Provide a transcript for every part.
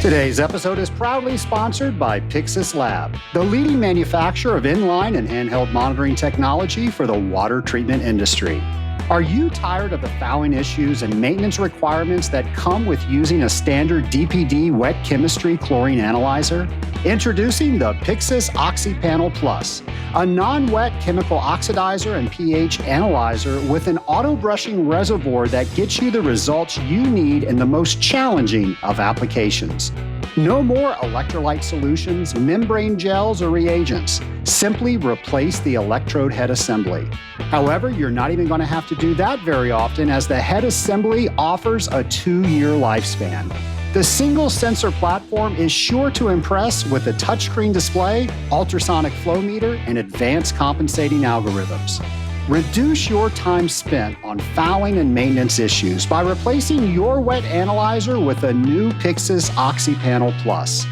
Today's episode is proudly sponsored by Pyxis Lab, the leading manufacturer of inline and handheld monitoring technology for the water treatment industry. Are you tired of the fouling issues and maintenance requirements that come with using a standard DPD wet chemistry chlorine analyzer? Introducing the Pyxis OxyPanel Plus, a non-wet chemical oxidizer and pH analyzer with an auto-brushing reservoir that gets you the results you need in the most challenging of applications. No more electrolyte solutions, membrane gels, or reagents. Simply replace the electrode head assembly. However, you're not even going to have to do that very often, as the head assembly offers a 2-year lifespan. The single sensor platform is sure to impress with a touchscreen display, ultrasonic flow meter, and advanced compensating algorithms. Reduce your time spent on fouling and maintenance issues by replacing your wet analyzer with a new Pyxis OxyPanel Plus.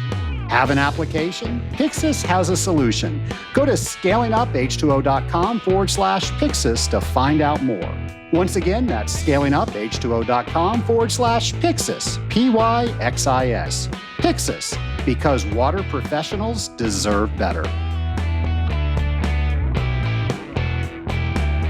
Have an application? Pyxis has a solution. Go to scalinguph2o.com/Pyxis to find out more. Once again, that's scalinguph2o.com/Pyxis, Pyxis. Pyxis, because water professionals deserve better.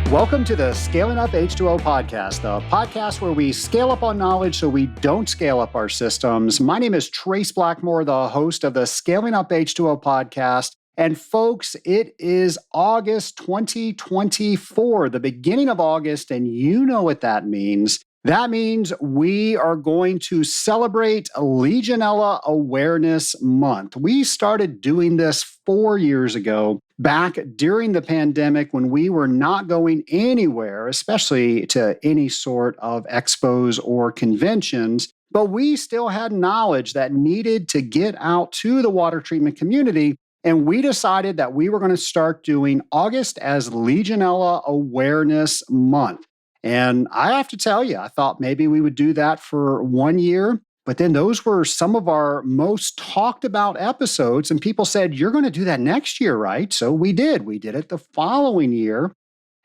Welcome to the Scaling Up H2O podcast, the podcast where we scale up on knowledge so we don't scale up our systems. My name is Trace Blackmore, the host of the Scaling Up H2O podcast. And folks, it is August 2024, the beginning of August, and you know what that means. That means we are going to celebrate Legionella Awareness Month. We started doing this 4 years ago, back during the pandemic when we were not going anywhere, especially to any sort of expos or conventions. But we still had knowledge that needed to get out to the water treatment community. And we decided that we were going to start doing August as Legionella Awareness Month. And I have to tell you, I thought maybe we would do that for 1 year, but then those were some of our most talked about episodes. And people said, you're going to do that next year, right? So we did. We did it the following year.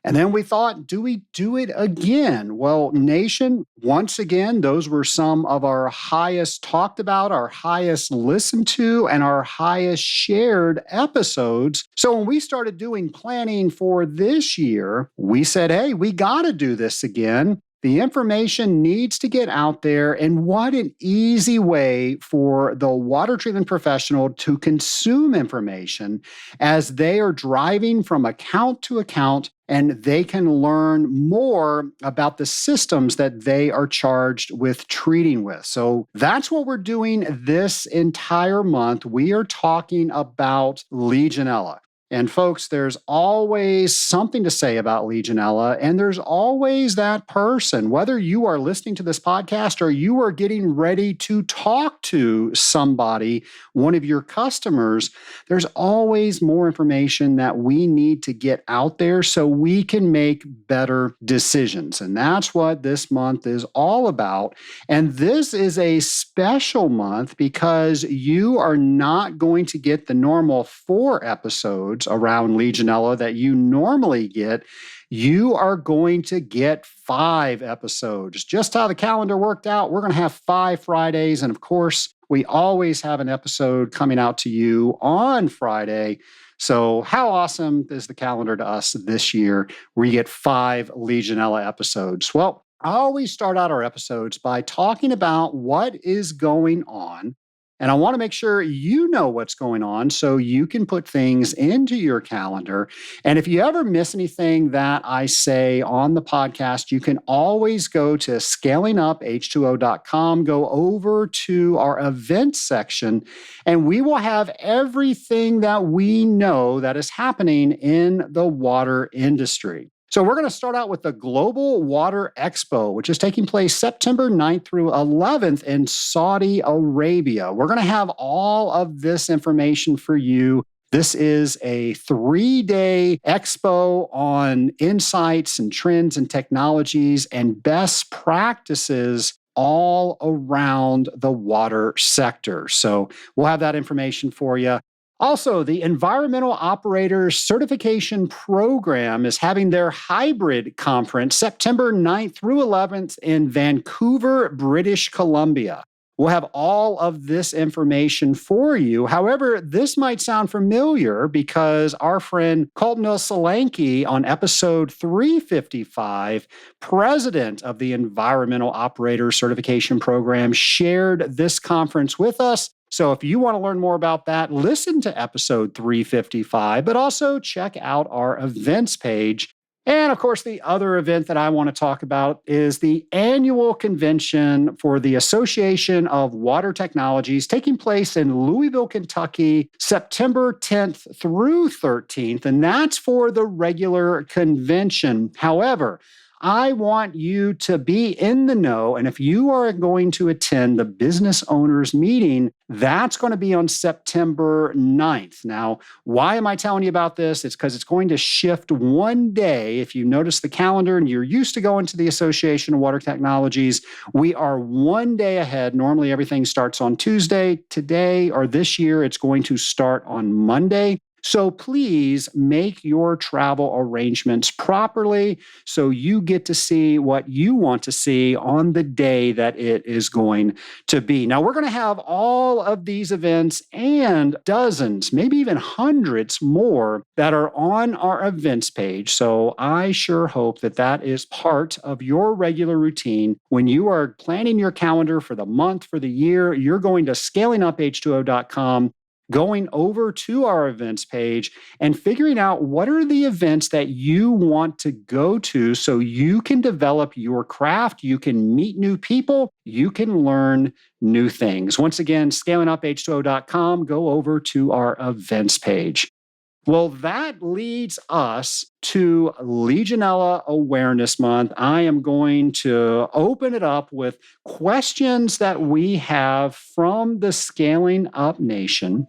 And then we thought, do we do it again? Well, nation, once again, those were some of our highest talked about, our highest listened to, and our highest shared episodes. So when we started doing planning for this year, we said, hey, we got to do this again. The information needs to get out there, and what an easy way for the water treatment professional to consume information as they are driving from account to account, and they can learn more about the systems that they are charged with treating with. So that's what we're doing this entire month. We are talking about Legionella. And folks, there's always something to say about Legionella, and there's always that person, whether you are listening to this podcast or you are getting ready to talk to somebody, one of your customers, there's always more information that we need to get out there so we can make better decisions. And that's what this month is all about. And this is a special month because you are not going to get the normal 4 episodes around Legionella that you normally get. You are going to get 5 episodes. Just how the calendar worked out, we're going to have 5 Fridays. And of course, we always have an episode coming out to you on Friday. So how awesome is the calendar to us this year where you get 5 Legionella episodes? Well, I always start out our episodes by talking about what is going on. And I want to make sure you know what's going on so you can put things into your calendar. And if you ever miss anything that I say on the podcast, you can always go to scalinguph2o.com, go over to our events section, and we will have everything that we know that is happening in the water industry. So we're going to start out with the Global Water Expo, which is taking place September 9th through 11th in Saudi Arabia. We're going to have all of this information for you. This is a 3-day expo on insights and trends and technologies and best practices all around the water sector. So we'll have that information for you. Also, the Environmental Operators Certification Program is having their hybrid conference September 9th through 11th in Vancouver, British Columbia. We'll have all of this information for you. However, this might sound familiar because our friend Colton Solanke on episode 355, president of the Environmental Operator Certification Program, shared this conference with us. So if you want to learn more about that, listen to episode 355, but also check out our events page. And of course, the other event that I want to talk about is the annual convention for the Association of Water Technologies taking place in Louisville, Kentucky, September 10th through 13th. And that's for the regular convention. However, I want you to be in the know. And if you are going to attend the business owners meeting, that's going to be on September 9th. Now, why am I telling you about this? It's because it's going to shift one day. If you notice the calendar and you're used to going to the Association of Water Technologies, we are one day ahead. Normally, everything starts on Tuesday. Today or this year, it's going to start on Monday. So please make your travel arrangements properly so you get to see what you want to see on the day that it is going to be. Now, we're going to have all of these events and dozens, maybe even hundreds more that are on our events page. So I sure hope that that is part of your regular routine. When you are planning your calendar for the month, for the year, you're going to scalinguph2o.com, going over to our events page and figuring out what are the events that you want to go to so you can develop your craft, you can meet new people, you can learn new things. Once again, scalinguph2o.com, go over to our events page. Well, that leads us to Legionella Awareness Month. I am going to open it up with questions that we have from the Scaling Up Nation.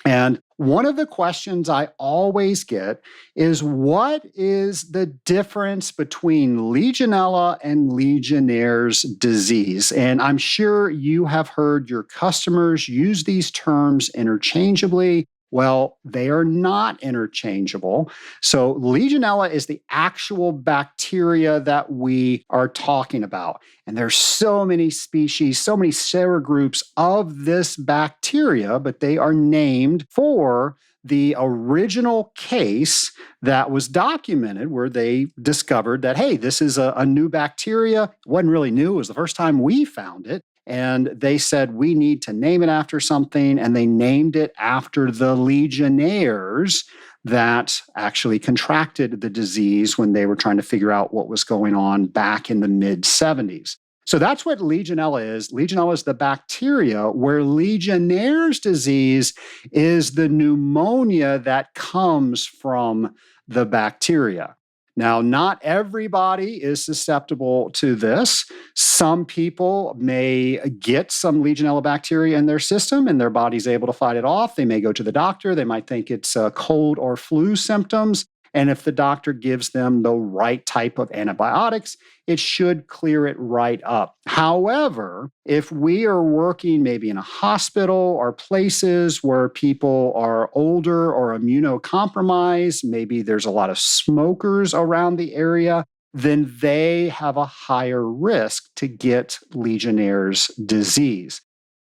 And one of the questions I always get is, what is the difference between Legionella and Legionnaire's disease? And I'm sure you have heard your customers use these terms interchangeably. Well, they are not interchangeable. So Legionella is the actual bacteria that we are talking about. And there's so many species, so many serogroups of this bacteria, but they are named for the original case that was documented where they discovered that, hey, this is a new bacteria. It wasn't really new. It was the first time we found it. And they said, we need to name it after something. And they named it after the Legionnaires that actually contracted the disease when they were trying to figure out what was going on back in the mid-70s. So that's what Legionella is. Legionella is the bacteria, where Legionnaire's disease is the pneumonia that comes from the bacteria. Now, not everybody is susceptible to this. Some people may get some Legionella bacteria in their system and their body's able to fight it off. They may go to the doctor. They might think it's cold or flu symptoms. And if the doctor gives them the right type of antibiotics, it should clear it right up. However, if we are working maybe in a hospital or places where people are older or immunocompromised, maybe there's a lot of smokers around the area, then they have a higher risk to get Legionnaire's disease.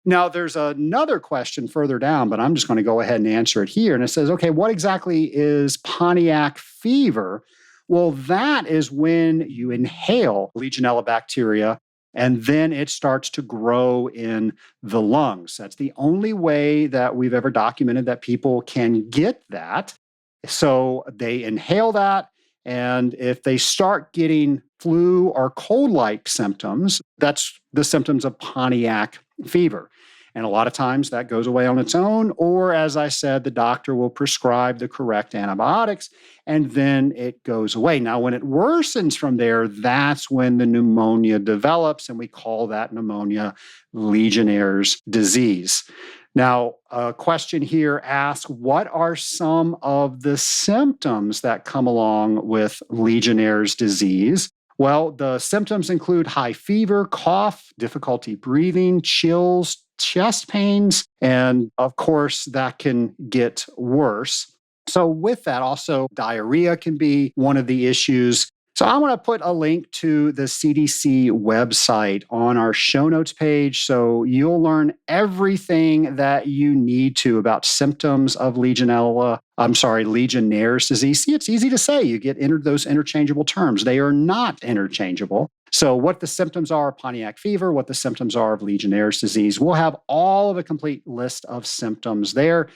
Now, there's another question further down, but I'm just going to go ahead and answer it here. And it says, okay, what exactly is Pontiac fever? Well, that is when you inhale Legionella bacteria and then it starts to grow in the lungs. That's the only way that we've ever documented that people can get that. So they inhale that. And if they start getting flu or cold-like symptoms, that's the symptoms of Pontiac fever. And a lot of times that goes away on its own, or as I said, the doctor will prescribe the correct antibiotics and then it goes away. Now, when it worsens from there, that's when the pneumonia develops, and we call that pneumonia Legionnaire's disease. Now, a question here asks, what are some of the symptoms that come along with Legionnaire's disease? Well, the symptoms include high fever, cough, difficulty breathing, chills, chest pains, and of course, that can get worse. So with that, also diarrhea can be one of the issues. So I'm going to put a link to the CDC website on our show notes page so you'll learn everything that you need to about symptoms of Legionnaire's disease. See, it's easy to say. You get those interchangeable terms. They are not interchangeable. So what the symptoms are of Pontiac fever, what the symptoms are of Legionnaire's disease, we'll have all of a complete list of symptoms there.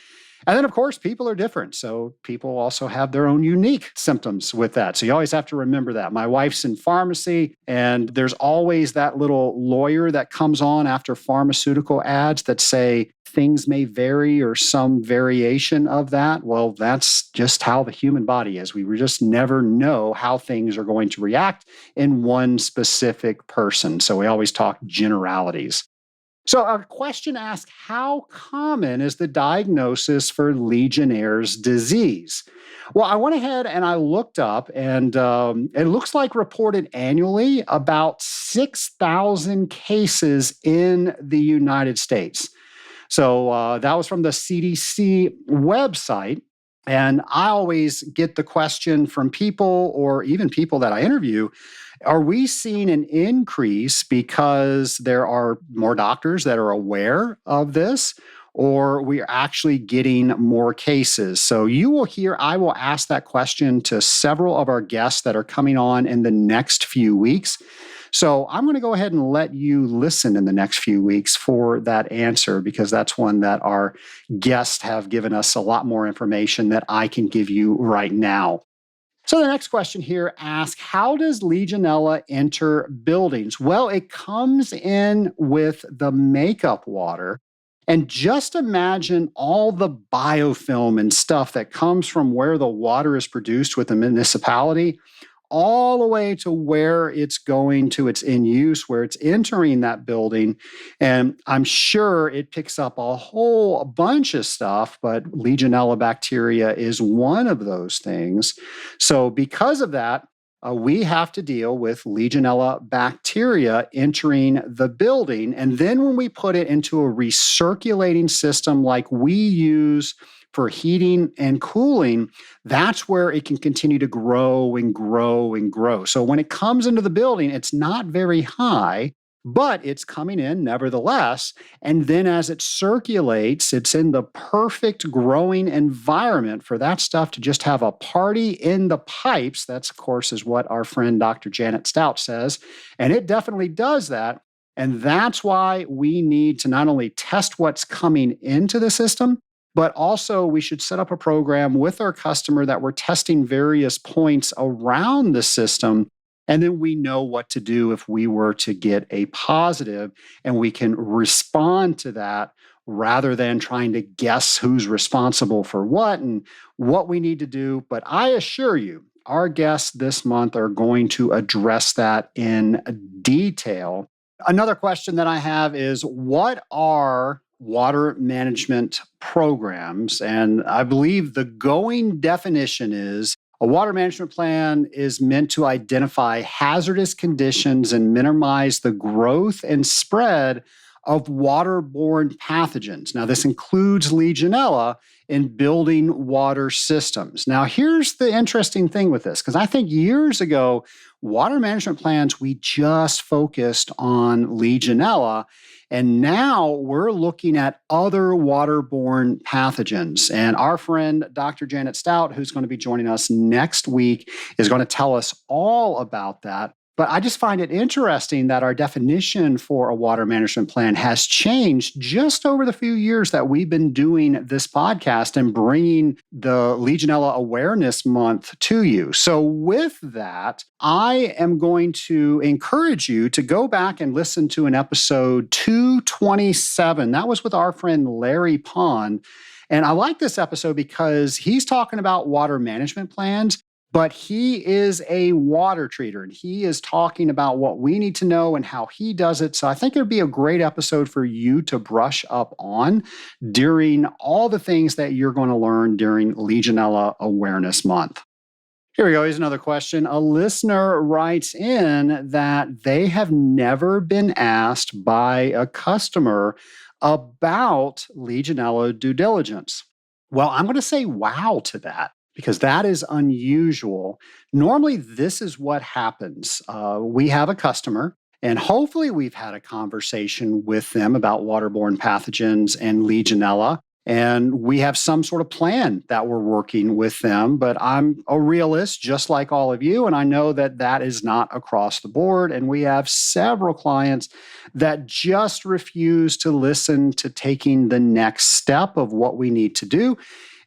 And then, of course, people are different. So people also have their own unique symptoms with that. So you always have to remember that. My wife's in pharmacy, and there's always that little lawyer that comes on after pharmaceutical ads that say things may vary or some variation of that. Well, that's just how the human body is. We just never know how things are going to react in one specific person. So we always talk generalities. So our question asks, how common is the diagnosis for Legionnaire's disease? Well, I went ahead and I looked up, and it looks like reported annually about 6,000 cases in the United States. So that was from the CDC website. And I always get the question from people, or even people that I interview, are we seeing an increase because there are more doctors that are aware of this, or we are actually getting more cases? So you will hear, I will ask that question to several of our guests that are coming on in the next few weeks. So I'm going to go ahead and let you listen in the next few weeks for that answer, because that's one that our guests have given us a lot more information that I can give you right now. So the next question here asks, how does Legionella enter buildings? Well, it comes in with the makeup water. And just imagine all the biofilm and stuff that comes from where the water is produced with the municipality, all the way to where it's going to its in use, where it's entering that building. And I'm sure it picks up a whole bunch of stuff, but Legionella bacteria is one of those things. So because of that, we have to deal with Legionella bacteria entering the building. And then when we put it into a recirculating system like we use for heating and cooling, that's where it can continue to grow and grow and grow. So when it comes into the building, it's not very high, but it's coming in nevertheless. And then as it circulates, it's in the perfect growing environment for that stuff to just have a party in the pipes. That's, of course, is what our friend Dr. Janet Stout says. And it definitely does that. And that's why we need to not only test what's coming into the system, but also we should set up a program with our customer that we're testing various points around the system. And then we know what to do if we were to get a positive, and we can respond to that rather than trying to guess who's responsible for what and what we need to do. But I assure you, our guests this month are going to address that in detail. Another question that I have is, what are water management programs? And I believe the going definition is a water management plan is meant to identify hazardous conditions and minimize the growth and spread of waterborne pathogens. Now, this includes Legionella in building water systems. Now, here's the interesting thing with this, because I think years ago, water management plans, we just focused on Legionella. And now we're looking at other waterborne pathogens. And our friend, Dr. Janet Stout, who's going to be joining us next week, is going to tell us all about that. But I just find it interesting that our definition for a water management plan has changed just over the few years that we've been doing this podcast and bringing the Legionella Awareness Month to you. So with that, I am going to encourage you to go back and listen to an episode 227. That was with our friend Larry Pond. And I like this episode because he's talking about water management plans, but he is a water treater, and he is talking about what we need to know and how he does it. So I think it would be a great episode for you to brush up on during all the things that you're going to learn during Legionella Awareness Month. Here we go. Here's another question. A listener writes in that they have never been asked by a customer about Legionella due diligence. Well, I'm going to say wow to that, because that is unusual. Normally, this is what happens. We have a customer, and hopefully, we've had a conversation with them about waterborne pathogens and Legionella. And we have some sort of plan that we're working with them. But I'm a realist, just like all of you. And I know that that is not across the board. And we have several clients that just refuse to listen to taking the next step of what we need to do.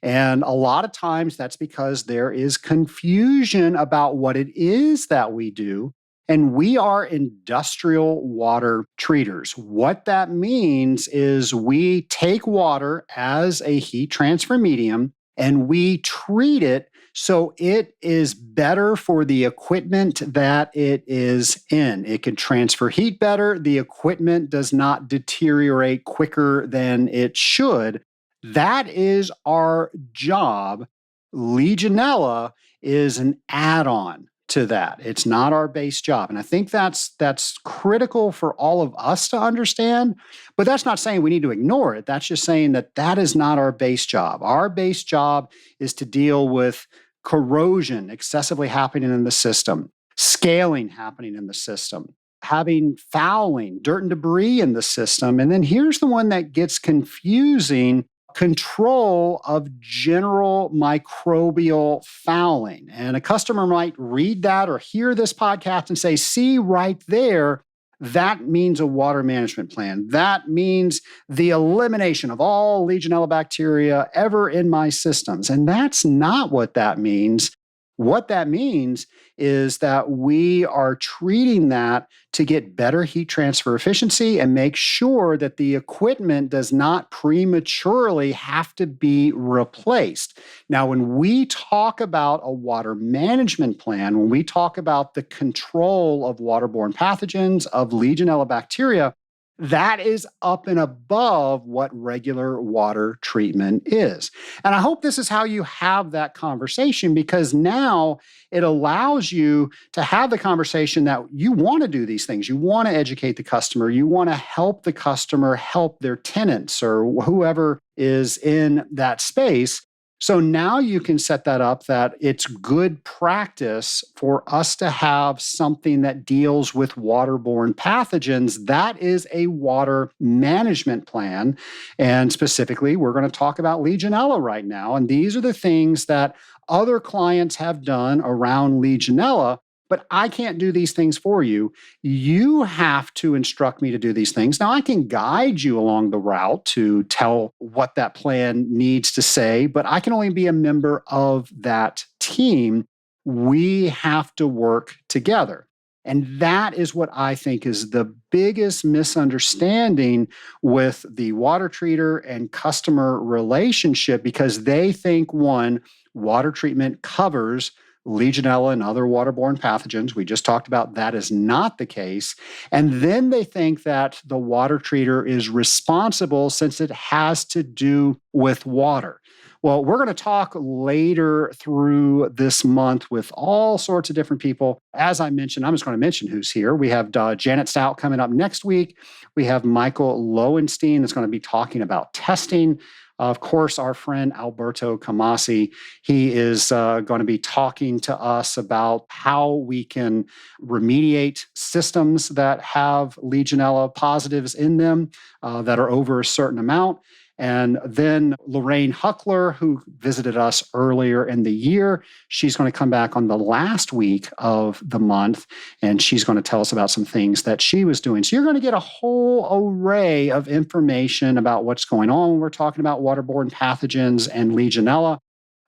And a lot of times that's because there is confusion about what it is that we do. And we are industrial water treaters. What that means is we take water as a heat transfer medium and we treat it so it is better for the equipment that it is in. It can transfer heat better. The equipment does not deteriorate quicker than it should. That is our job. Legionella is an add-on to that. It's not our base job. And I think that's critical for all of us to understand, but that's not saying we need to ignore it. That's just saying that that is not our base job. Our base job is to deal with corrosion excessively happening in the system, scaling happening in the system, having fouling, dirt and debris in the system. And then here's the one that gets confusing: control of general microbial fouling. And a customer might read that or hear this podcast and say, see right there, that means a water management plan. That means the elimination of all Legionella bacteria ever in my systems. And that's not what that means. What that means is that we are treating that to get better heat transfer efficiency and make sure that the equipment does not prematurely have to be replaced. Now, when we talk about a water management plan, when we talk about the control of waterborne pathogens, of Legionella bacteria, that is up and above what regular water treatment is. And I hope this is how you have that conversation, because now it allows you to have the conversation that you want to do these things. You want to educate the customer. You want to help the customer help their tenants or whoever is in that space. So now you can set that up that it's good practice for us to have something that deals with waterborne pathogens. That is a water management plan. And specifically, we're going to talk about Legionella right now. And these are the things that other clients have done around Legionella. But I can't do these things for you. You have to instruct me to do these things. Now, I can guide you along the route to tell what that plan needs to say, but I can only be a member of that team. We have to work together. And that is what I think is the biggest misunderstanding with the water treater and customer relationship, because they think, one, water treatment covers Legionella and other waterborne pathogens. We just talked about that is not the case. And then they think that the water treater is responsible since it has to do with water. Well, we're going to talk later through this month with all sorts of different people. As I mentioned, I'm just going to mention who's here. We have Janet Stout coming up next week. We have Michael Lowenstein that's going to be talking about testing. Of course, our friend Alberto Camasi, he is going to be talking to us about how we can remediate systems that have Legionella positives in them that are over a certain amount. And then Lorraine Huckler, who visited us earlier in the year, she's going to come back on the last week of the month, and she's going to tell us about some things that she was doing. So you're going to get a whole array of information about what's going on when we're talking about waterborne pathogens and Legionella.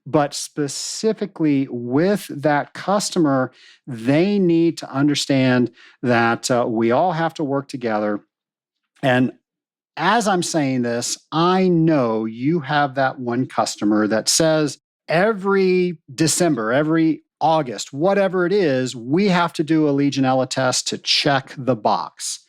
But specifically with that customer, they need to understand that we all have to work together. And as I'm saying this, I know you have that one customer that says every December, every August, whatever it is, we have to do a Legionella test to check the box.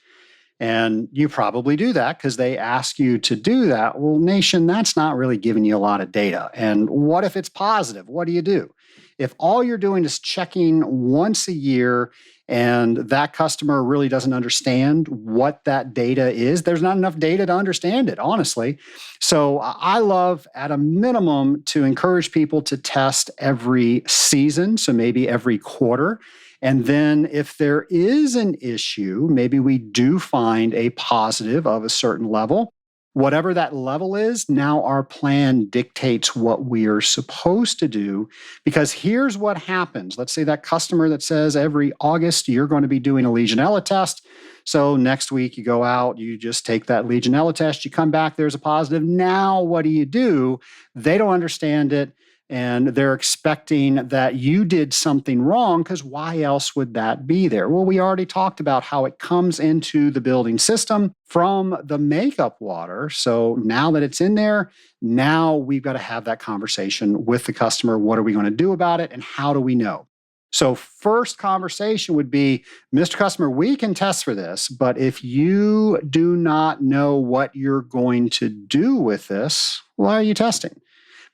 And you probably do that because they ask you to do that. Well, nation, that's not really giving you a lot of data. And what if it's positive? What do you do? If all you're doing is checking once a year and that customer really doesn't understand what that data is, there's not enough data to understand it, honestly. So I love, at a minimum, to encourage people to test every season, so maybe every quarter. And then if there is an issue, maybe we do find a positive of a certain level. Whatever that level is, now our plan dictates what we are supposed to do. Because here's what happens. Let's say that customer that says every August you're going to be doing a Legionella test. So next week you go out, you just take that Legionella test, you come back, there's a positive. Now what do? They don't understand it. And they're expecting that you did something wrong, because why else would that be there? Well, we already talked about how it comes into the building system from the makeup water. So now that it's in there, now we've got to have that conversation with the customer. What are we going to do about it? And how do we know? So first conversation would be, Mr. Customer, we can test for this, but if you do not know what you're going to do with this, why are you testing?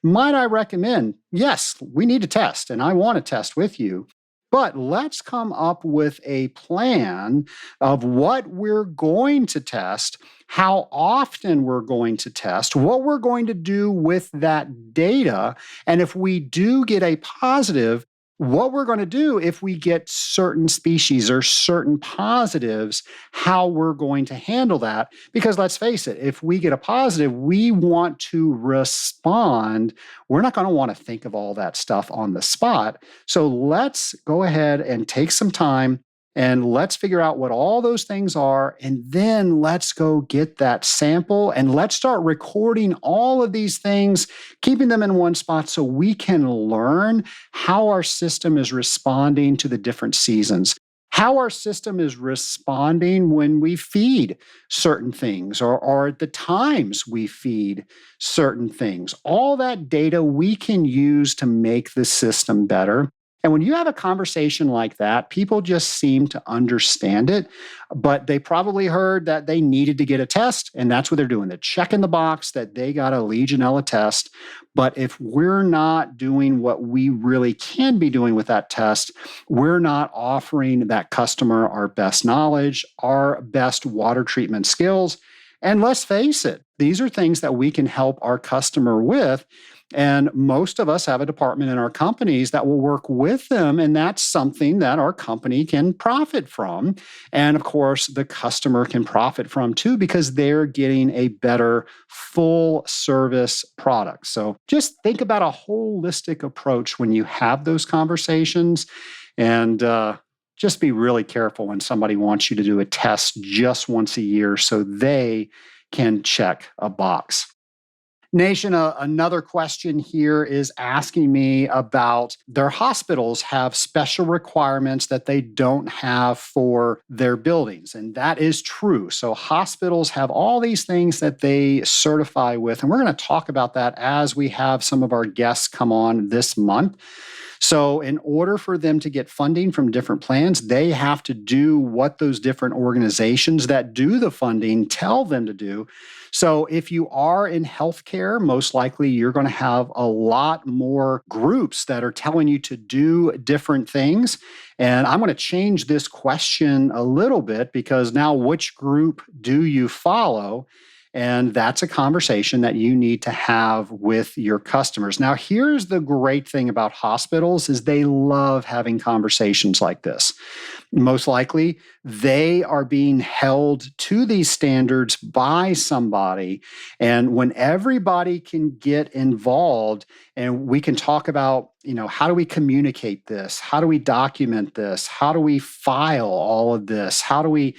Might I recommend, yes, we need to test, and I want to test with you, but let's come up with a plan of what we're going to test, how often we're going to test, what we're going to do with that data, and if we do get a positive, what we're going to do if we get certain species or certain positives, how we're going to handle that. Because let's face it, if we get a positive, we want to respond. We're not going to want to think of all that stuff on the spot. So let's go ahead and take some time and let's figure out what all those things are. And then let's go get that sample and let's start recording all of these things, keeping them in one spot so we can learn how our system is responding to the different seasons, how our system is responding when we feed certain things or at the times we feed certain things. All that data we can use to make the system better. And when you have a conversation like that, people just seem to understand it, but they probably heard that they needed to get a test, and that's what they're doing. They're checking the box that they got a Legionella test. But if we're not doing what we really can be doing with that test, we're not offering that customer our best knowledge, our best water treatment skills. And let's face it, these are things that we can help our customer with. And most of us have a department in our companies that will work with them. And that's something that our company can profit from. And of course, the customer can profit from too, because they're getting a better full service product. So just think about a holistic approach when you have those conversations. And just be really careful when somebody wants you to do a test just once a year so they can check a box. Nation, another question here is asking me about their hospitals have special requirements that they don't have for their buildings. And that is true. So hospitals have all these things that they certify with. And we're going to talk about that as we have some of our guests come on this month. So in order for them to get funding from different plans, they have to do what those different organizations that do the funding tell them to do. So if you are in healthcare, most likely you're going to have a lot more groups that are telling you to do different things. And I'm going to change this question a little bit, because now which group do you follow? And that's a conversation that you need to have with your customers. Now, here's the great thing about hospitals is they love having conversations like this. Most likely, they are being held to these standards by somebody. And when everybody can get involved and we can talk about, how do we communicate this? How do we document this? How do we file all of this? How do we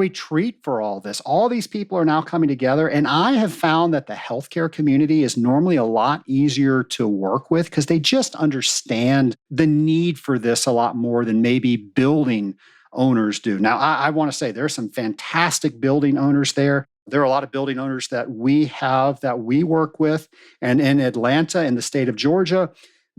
treat for all this? All these people are now coming together. And I have found that the healthcare community is normally a lot easier to work with because they just understand the need for this a lot more than maybe building owners do. Now, I want to say there's some fantastic building owners there. There are a lot of building owners that we have that we work with. And in Atlanta, in the state of Georgia,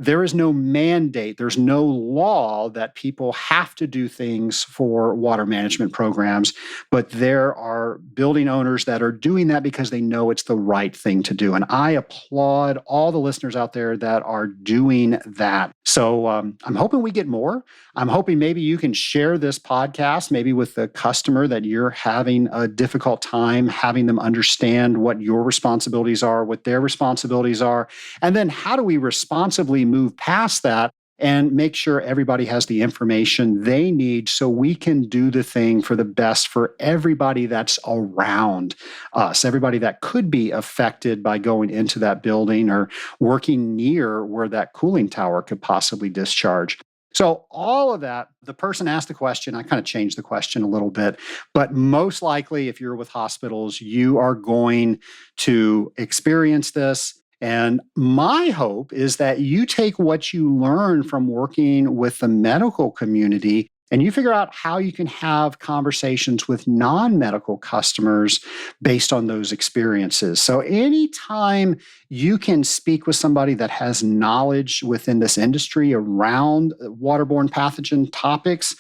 there is no mandate, there's no law that people have to do things for water management programs, but there are building owners that are doing that because they know it's the right thing to do. And I applaud all the listeners out there that are doing that. So I'm hoping we get more. I'm hoping maybe you can share this podcast, maybe with the customer that you're having a difficult time having them understand what your responsibilities are, what their responsibilities are, and then how do we responsibly move past that and make sure everybody has the information they need so we can do the thing for the best for everybody that's around us, everybody that could be affected by going into that building or working near where that cooling tower could possibly discharge. So all of that, the person asked the question, I kind of changed the question a little bit, but most likely if you're with hospitals, you are going to experience this. And my hope is that you take what you learn from working with the medical community and you figure out how you can have conversations with non-medical customers based on those experiences. So anytime you can speak with somebody that has knowledge within this industry around waterborne pathogen topics,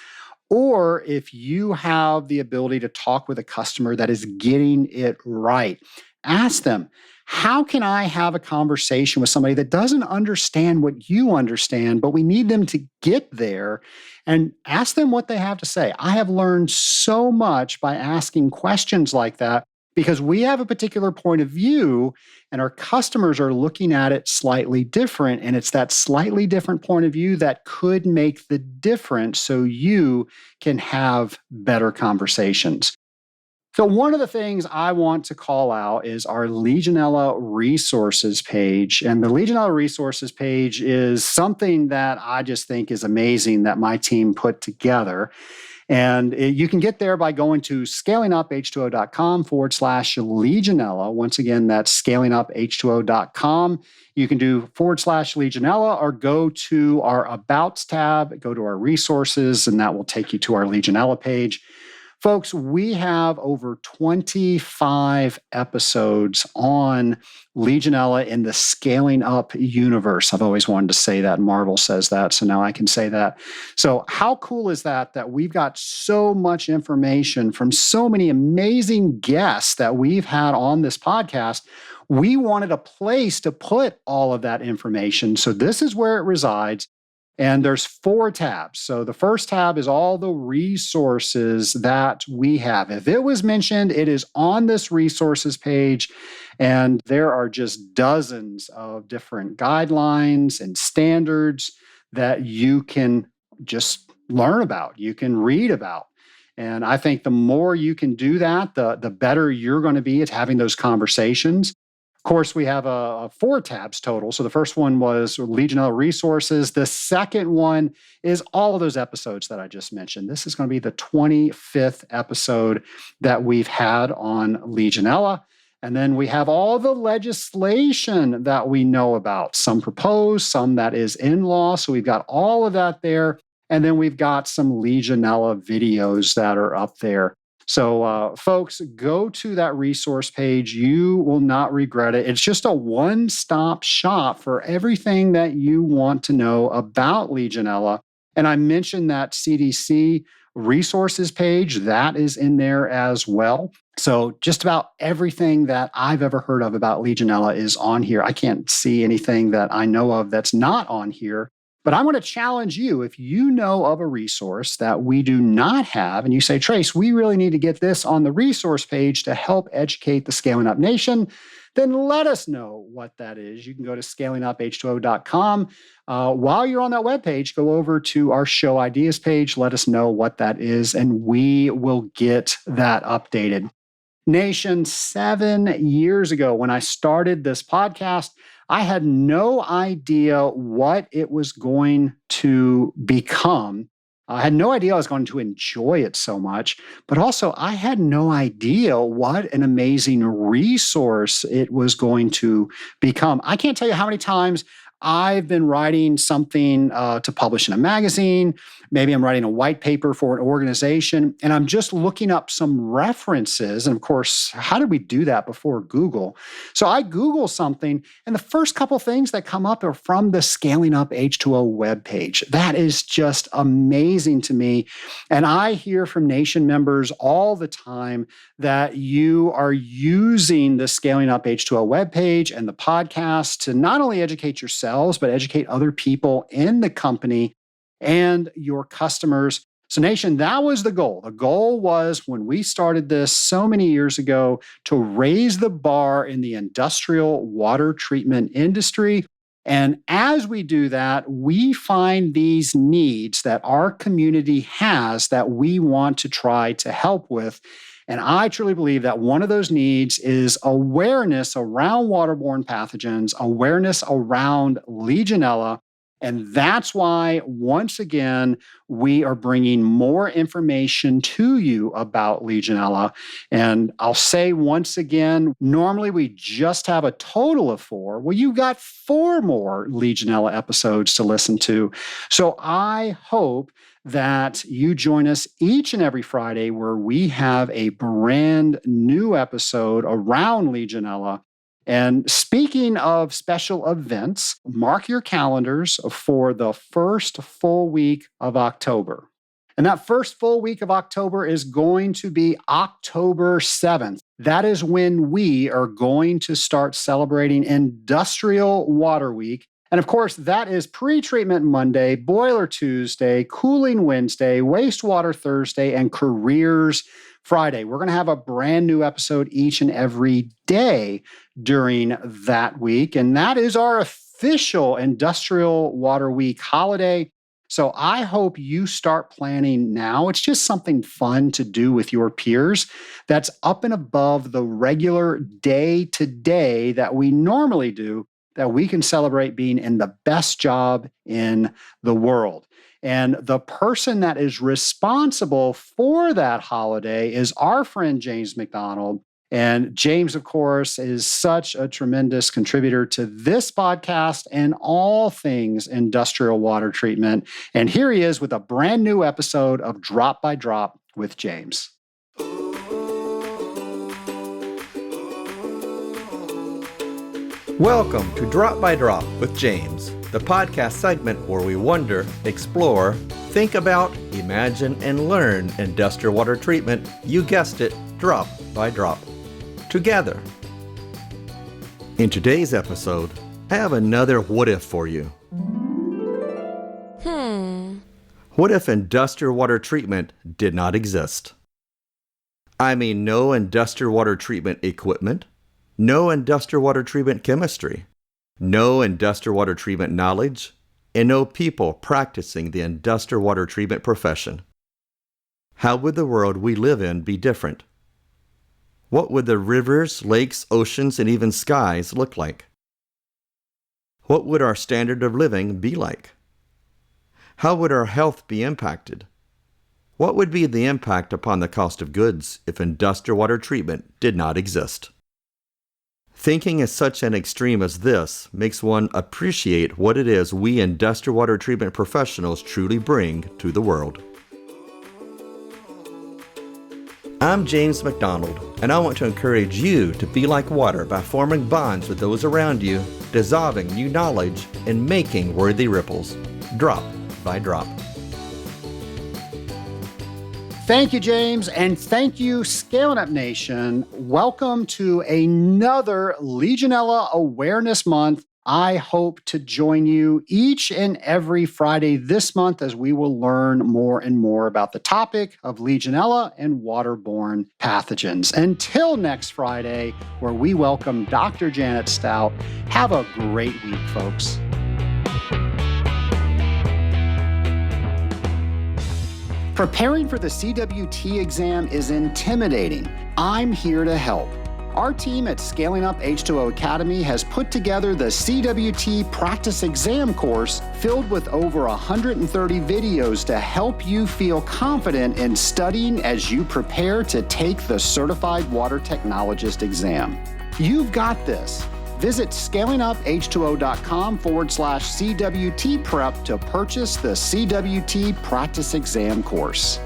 or if you have the ability to talk with a customer that is getting it right, ask them, how can I have a conversation with somebody that doesn't understand what you understand, but we need them to get there, and ask them what they have to say? I have learned so much by asking questions like that because we have a particular point of view and our customers are looking at it slightly different. And it's that slightly different point of view that could make the difference so you can have better conversations. So one of the things I want to call out is our Legionella resources page. And the Legionella resources page is something that I just think is amazing that my team put together. And you can get there by going to scalinguph2o.com/Legionella. Once again, that's scalinguph2o.com. You can do /Legionella or go to our Abouts tab, go to our resources, and that will take you to our Legionella page. Folks, we have over 25 episodes on Legionella in the Scaling Up universe. I've always wanted to say that. Marvel says that, so now I can say that. So how cool is that we've got so much information from so many amazing guests that we've had on this podcast? We wanted a place to put all of that information. So this is where it resides. And there's 4 tabs. So the first tab is all the resources that we have. If it was mentioned, it is on this resources page. And there are just dozens of different guidelines and standards that you can just learn about, you can read about. And I think the more you can do that, the better you're going to be at having those conversations. Of course, we have 4 tabs total. So the first one was Legionella Resources. The second one is all of those episodes that I just mentioned. This is going to be the 25th episode that we've had on Legionella. And then we have all the legislation that we know about, some proposed, some that is in law. So we've got all of that there. And then we've got some Legionella videos that are up there. So, folks, go to that resource page. You will not regret it. It's just a one-stop shop for everything that you want to know about Legionella. And I mentioned that CDC resources page, that is in there as well. So just about everything that I've ever heard of about Legionella is on here. I can't see anything that I know of that's not on here. But I want to challenge you, if you know of a resource that we do not have, and you say, Trace, we really need to get this on the resource page to help educate the Scaling Up Nation, then let us know what that is. You can go to scalinguph2o.com. While you're on that webpage, go over to our show ideas page. Let us know what that is, and we will get that updated. Nation, 7 years ago, when I started this podcast, I had no idea what it was going to become. I had no idea I was going to enjoy it so much, but also I had no idea what an amazing resource it was going to become. I can't tell you how many times I've been writing something to publish in a magazine. Maybe I'm writing a white paper for an organization, and I'm just looking up some references. And of course, how did we do that before Google? So I Google something, and the first couple things that come up are from the Scaling Up H2O webpage. That is just amazing to me. And I hear from Nation members all the time that you are using the Scaling Up H2O webpage and the podcast to not only educate yourselves, but educate other people in the company and your customers. So Nation, that was the goal. The goal was, when we started this so many years ago, to raise the bar in the industrial water treatment industry. And as we do that, we find these needs that our community has that we want to try to help with. And I truly believe that one of those needs is awareness around waterborne pathogens, awareness around Legionella. And that's why, once again, we are bringing more information to you about Legionella. And I'll say once again, normally we just have a total of 4. Well, you got 4 more Legionella episodes to listen to. So I hope that you join us each and every Friday where we have a brand new episode around Legionella. And speaking of special events, mark your calendars for the first full week of October. And that first full week of October is going to be October 7th. That is when we are going to start celebrating Industrial Water Week. And of course, that is Pre-Treatment Monday, Boiler Tuesday, Cooling Wednesday, Wastewater Thursday, and Careers Friday. We're going to have a brand new episode each and every day during that week. And that is our official Industrial Water Week holiday. So I hope you start planning now. It's just something fun to do with your peers that's up and above the regular day-to-day that we normally do, that we can celebrate being in the best job in the world. And the person that is responsible for that holiday is our friend James McDonald. And James, of course, is such a tremendous contributor to this podcast and all things industrial water treatment. And here he is with a brand new episode of Drop by Drop with James. Welcome to Drop by Drop with James, the podcast segment where we wonder, explore, think about, imagine, and learn industrial water treatment, you guessed it, drop by drop, together. In today's episode, I have another what if for you. What if industrial water treatment did not exist? I mean, no industrial water treatment equipment, no industrial water treatment chemistry, no industrial water treatment knowledge, and no people practicing the industrial water treatment profession. How would the world we live in be different? What would the rivers, lakes, oceans, and even skies look like? What would our standard of living be like? How would our health be impacted? What would be the impact upon the cost of goods if industrial water treatment did not exist? Thinking as such an extreme as this makes one appreciate what it is we industrial water treatment professionals truly bring to the world. I'm James McDonald, and I want to encourage you to be like water by forming bonds with those around you, dissolving new knowledge, and making worthy ripples, drop by drop. Thank you, James, and thank you, Scaling Up Nation. Welcome to another Legionella Awareness Month. I hope to join you each and every Friday this month as we will learn more and more about the topic of Legionella and waterborne pathogens. Until next Friday, where we welcome Dr. Janet Stout, have a great week, folks. Preparing for the CWT exam is intimidating. I'm here to help. Our team at Scaling Up H2O Academy has put together the CWT Practice Exam course filled with over 130 videos to help you feel confident in studying as you prepare to take the Certified Water Technologist exam. You've got this. Visit scalinguph2o.com/CWT prep to purchase the CWT practice exam course.